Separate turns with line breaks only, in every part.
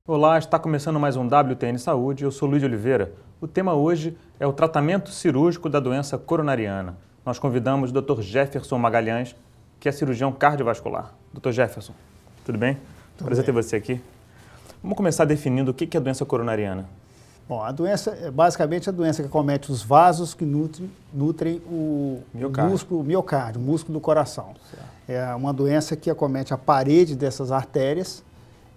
Olá, está começando mais um WTN Saúde, eu sou Luiz de Oliveira. O tema hoje é o tratamento cirúrgico da doença coronariana. Nós convidamos o Dr. Jefferson Magalhães, que é cirurgião cardiovascular. Dr. Jefferson, tudo bem? Prazer ter você aqui. Vamos começar definindo o que é a doença coronariana.
Bom, a doença é basicamente a doença que acomete os vasos que nutrem o miocárdio, o músculo do coração.
Certo.
É uma doença que acomete a parede dessas artérias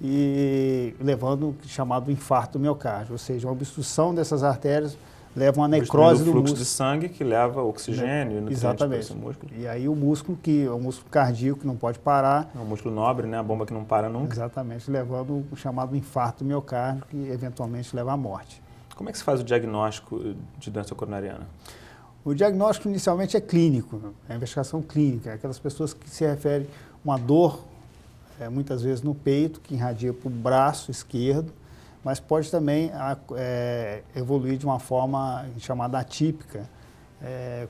e levando o chamado infarto do miocárdio, ou seja, uma obstrução dessas artérias leva a uma necrose do
fluxo
músculo.
de sangue que leva oxigênio e nutrientes para esse músculo.
E aí o músculo, que é o músculo cardíaco, que não pode parar.
É um músculo nobre, né? A bomba que não para nunca.
Exatamente, levando o chamado infarto do miocárdio, que eventualmente leva à morte.
Como é que se faz o diagnóstico de doença coronariana?
O diagnóstico inicialmente é clínico, é a investigação clínica, aquelas pessoas que se referem a uma dor, muitas vezes no peito, que irradia para o braço esquerdo, mas pode também evoluir de uma forma chamada atípica,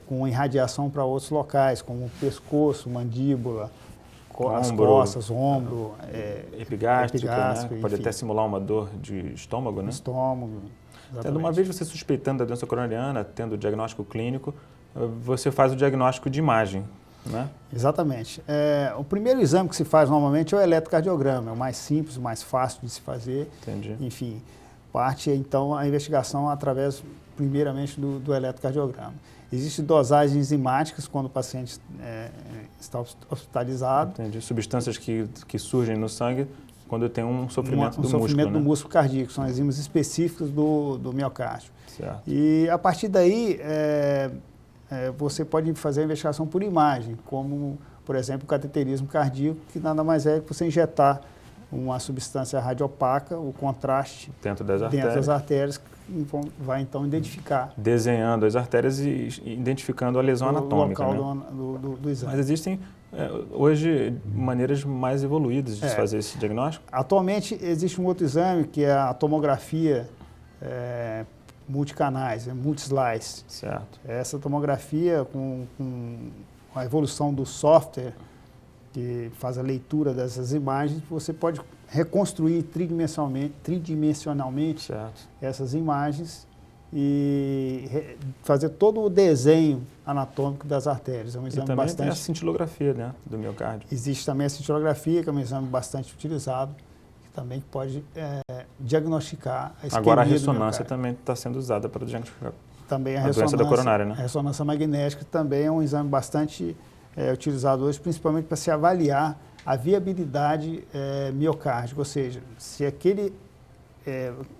com irradiação para outros locais, como o pescoço, mandíbula, as costas, ombro,
epigástrico, né? Pode
enfim.
até simular uma dor de estômago, né?
Estômago.
Tendo uma vez você suspeitando da doença coronariana, tendo o diagnóstico clínico, você faz o diagnóstico de imagem, né?
Exatamente. O primeiro exame que se faz normalmente é o eletrocardiograma, é o mais simples, o mais fácil de se fazer.
Entendi.
Enfim, parte então a investigação através, primeiramente, do eletrocardiograma. Existem dosagens enzimáticas quando o paciente está hospitalizado.
Entendi. Substâncias que surgem no sangue quando tem um sofrimento do músculo,
sofrimento do
né?
músculo cardíaco, são enzimas específicas do miocárdio.
Certo.
E a partir daí, você pode fazer a investigação por imagem, como, por exemplo, o cateterismo cardíaco, que nada mais é que você injetar uma substância radiopaca, o contraste
dentro das
artérias, que vai então identificar.
Desenhando as artérias e identificando a lesão anatômica,
o
local,
né? do exame.
Mas existem, hoje, maneiras mais evoluídas de se fazer esse diagnóstico?
Atualmente, existe um outro exame, que é a tomografia multicanais, multislice.
Certo.
Essa tomografia, com a evolução do software, que faz a leitura dessas imagens, você pode reconstruir tridimensionalmente
Certo.
essas imagens e fazer todo o desenho anatômico das artérias. É um exame
E também
bastante...
tem a cintilografia, né, do miocárdio.
Existe também a cintilografia, que é um exame bastante utilizado, que também pode diagnosticar a isquemia.
Agora a ressonância também está sendo usada para diagnosticar
também
a doença da coronária, né?
A ressonância magnética também é um exame bastante utilizado hoje, principalmente para se avaliar a viabilidade miocárdica, ou seja, se aquele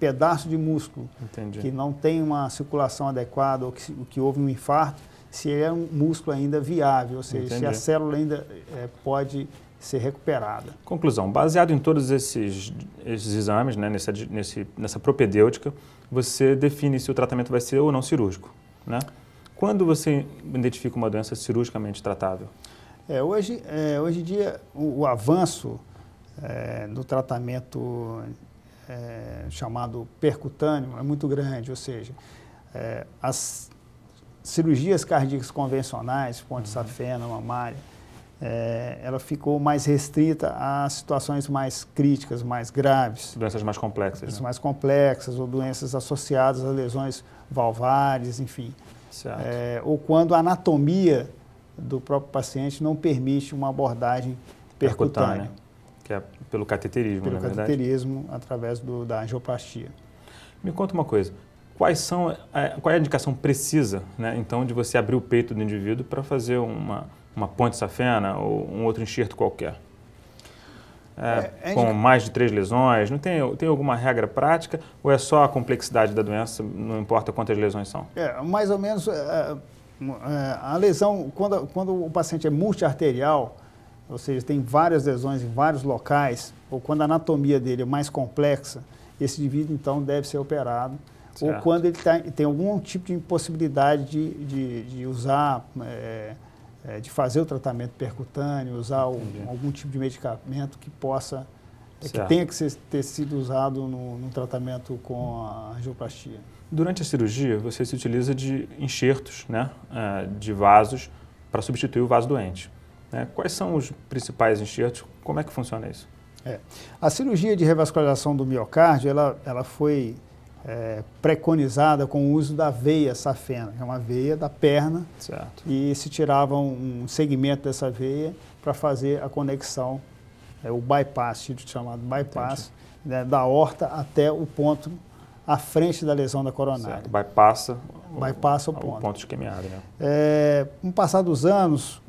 pedaço de músculo
Entendi.
que não tem uma circulação adequada ou que houve um infarto, se é um músculo ainda viável, ou seja,
Entendi.
se a célula ainda pode ser recuperada.
Conclusão, baseado em todos esses exames, né, nessa propedêutica, você define se o tratamento vai ser ou não cirúrgico, né? Quando você identifica uma doença cirurgicamente tratável?
Hoje em dia, o avanço do tratamento chamado percutâneo é muito grande, ou seja, as cirurgias cardíacas convencionais, ponte safena, mamária, ela ficou mais restrita a situações mais críticas, mais graves.
Doenças mais complexas.
Doenças
né?
mais complexas ou doenças associadas a lesões valvares, enfim.
Certo.
Ou quando a anatomia do próprio paciente não permite uma abordagem percutânea.
Que é pelo cateterismo,
Pelo
na verdade.
cateterismo, através da angioplastia.
Me conta uma coisa, qual é a indicação precisa, né, então, de você abrir o peito do indivíduo para fazer uma ponte safena ou um outro enxerto qualquer? Com mais de 3 lesões, não tem alguma regra prática ou é só a complexidade da doença, não importa quantas lesões são?
Mais ou menos, a lesão, quando o paciente é multiarterial, ou seja, tem várias lesões em vários locais, ou quando a anatomia dele é mais complexa, esse indivíduo então deve ser operado.
Certo.
Ou quando ele tem algum tipo de impossibilidade de usar, de fazer o tratamento percutâneo, usar algum tipo de medicamento que possa, que tenha que ter sido usado no tratamento com a angioplastia.
Durante a cirurgia, você se utiliza de enxertos, né, de vasos para substituir o vaso doente. Quais são os principais enxertos? Como é que funciona isso?
A cirurgia de revascularização do miocárdio, ela foi preconizada com o uso da veia safena, que é uma veia da perna,
Certo.
e se tirava um segmento dessa veia para fazer a conexão, o bypass, chamado bypass, né, da aorta até o ponto à frente da lesão da coronária.
Certo. Bypassa
o ponto.
O ponto isquemiado, né?
Com o passar dos anos,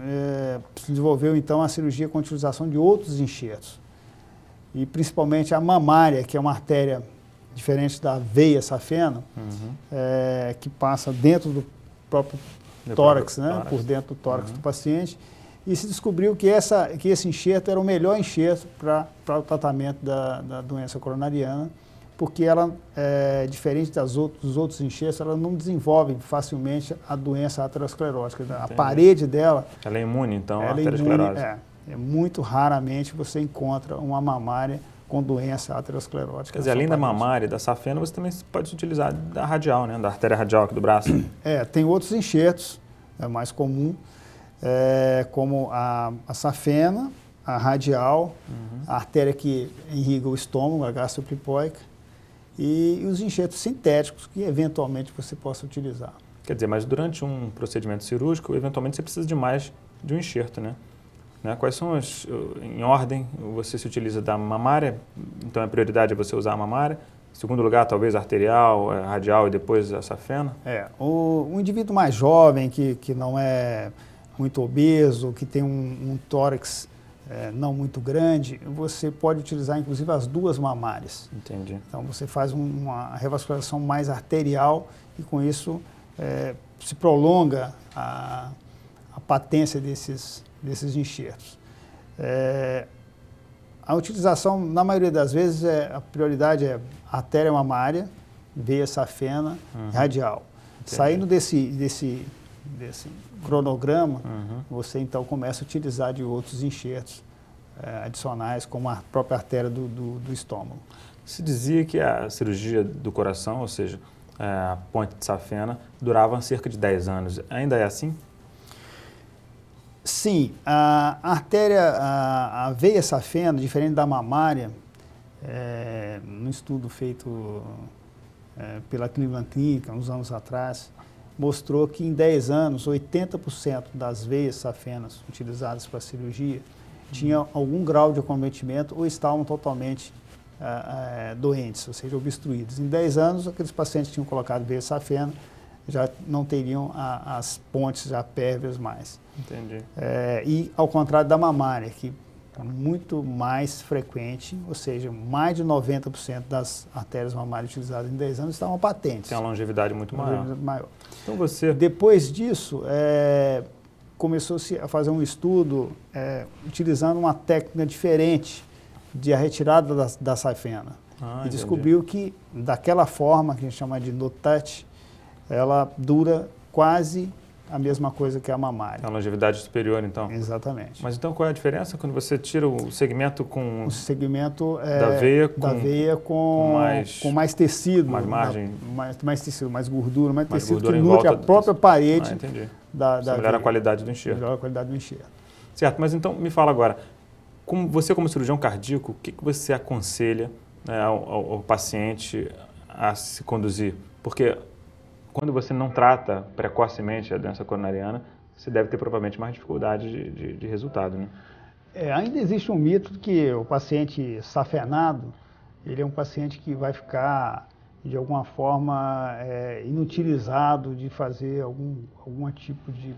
se desenvolveu então a cirurgia com a utilização de outros enxertos, e principalmente a mamária, que é uma artéria diferente da veia safena, que passa dentro do próprio tórax, né? Por dentro do tórax do paciente, e se descobriu que esse enxerto era o melhor enxerto para o tratamento da doença coronariana, porque ela, diferente dos outros enxertos, ela não desenvolve facilmente a doença aterosclerótica. Entendi. A parede dela...
Ela é imune, então, à aterosclerose.
Muito raramente você encontra uma mamária com doença aterosclerótica.
Quer dizer, além da mamária e da safena, você também pode utilizar da radial, né? Da artéria radial aqui do braço.
Tem outros enxertos, é mais comum, como a safena, a radial, a artéria que irriga o estômago, a gastroclipóica, e os enxertos sintéticos que eventualmente você possa utilizar.
Quer dizer, mas durante um procedimento cirúrgico, eventualmente você precisa de mais de um enxerto, né? Quais são em ordem, você se utiliza da mamária, então a prioridade é você usar a mamária. Em segundo lugar, talvez arterial, radial e depois a safena?
O indivíduo mais jovem, que não é muito obeso, que tem um tórax não muito grande, você pode utilizar inclusive as duas mamárias.
Entendi.
Então você faz uma revascularização mais arterial e com isso se prolonga a patência desses enxertos. A utilização, na maioria das vezes, a prioridade é artéria mamária, veia safena, radial. Entendi. Saindo desse cronograma, você então começa a utilizar de outros enxertos adicionais, como a própria artéria do estômago.
Se dizia que a cirurgia do coração, ou seja, a ponte de safena, durava cerca de 10 anos. Ainda é assim?
Sim, a artéria, a veia safena, diferente da mamária, num estudo feito pela Cleveland Clinic, uns anos atrás, mostrou que em 10 anos, 80% das veias safenas utilizadas para a cirurgia tinham algum grau de acometimento ou estavam totalmente doentes, ou seja, obstruídos. Em 10 anos, aqueles pacientes que tinham colocado veia safena já não teriam as pontes já pérvias mais.
Entendi.
E ao contrário da mamária, que é muito mais frequente, ou seja, mais de 90% das artérias mamárias utilizadas em 10 anos estavam patentes.
Tem uma longevidade muito maior. Então você...
Depois disso, começou-se a fazer um estudo utilizando uma técnica diferente de a retirada da safena. E descobriu que daquela forma, que a gente chama de no touch, ela dura quase a mesma coisa que a mamária.
A longevidade superior, então.
Exatamente.
Mas então qual é a diferença quando você tira o segmento com...
O segmento
da veia
com mais tecido.
Mais margem.
Mais tecido, mais gordura, mais tecido
gordura
que nutre a própria parede da
veia. Melhora a qualidade do enxerto.
Melhora a qualidade do enxerto.
Certo, mas então me fala agora, você como cirurgião cardíaco, o que você aconselha ao paciente a se conduzir? Porque quando você não trata precocemente a doença coronariana, você deve ter provavelmente mais dificuldade de resultado, né?
Ainda existe um mito de que o paciente safenado, ele é um paciente que vai ficar, de alguma forma, inutilizado de fazer algum tipo de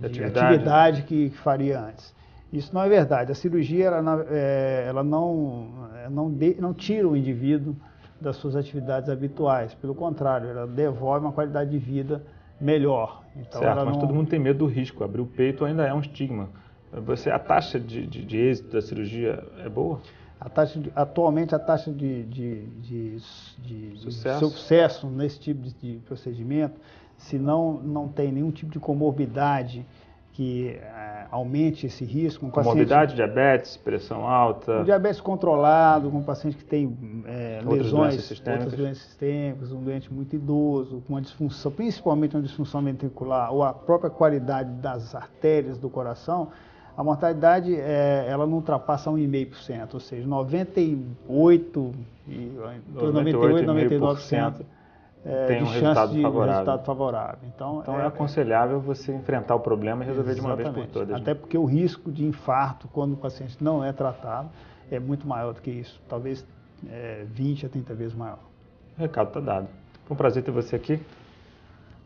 atividade que faria antes. Isso não é verdade. A cirurgia ela não tira o indivíduo das suas atividades habituais. Pelo contrário, ela devolve uma qualidade de vida melhor. Então,
certo, mas todo mundo tem medo do risco. Abrir o peito ainda é um estigma. A taxa de êxito da cirurgia é boa?
Atualmente, a taxa de sucesso nesse tipo de procedimento, se não tem nenhum tipo de comorbidade que aumente esse risco.
Comorbidade, diabetes, pressão alta.
Um diabetes controlado, com um paciente que tem lesões,
outras
doenças sistêmicas, um doente muito idoso, com uma disfunção, principalmente uma disfunção ventricular, ou a própria qualidade das artérias do coração, A mortalidade ela não ultrapassa 1,5%, ou seja, 99%
tem um
resultado favorável.
Então é aconselhável você enfrentar o problema e resolver de uma vez por todas.
Até porque o risco de infarto, quando o paciente não é tratado, é muito maior do que isso, talvez 20 a 30 vezes maior.
O recado está dado. Foi um prazer ter você aqui.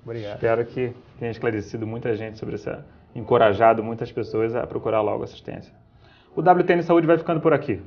Obrigado.
Espero que tenha esclarecido muita gente sobre encorajado muitas pessoas a procurar logo assistência. O WTN Saúde vai ficando por aqui.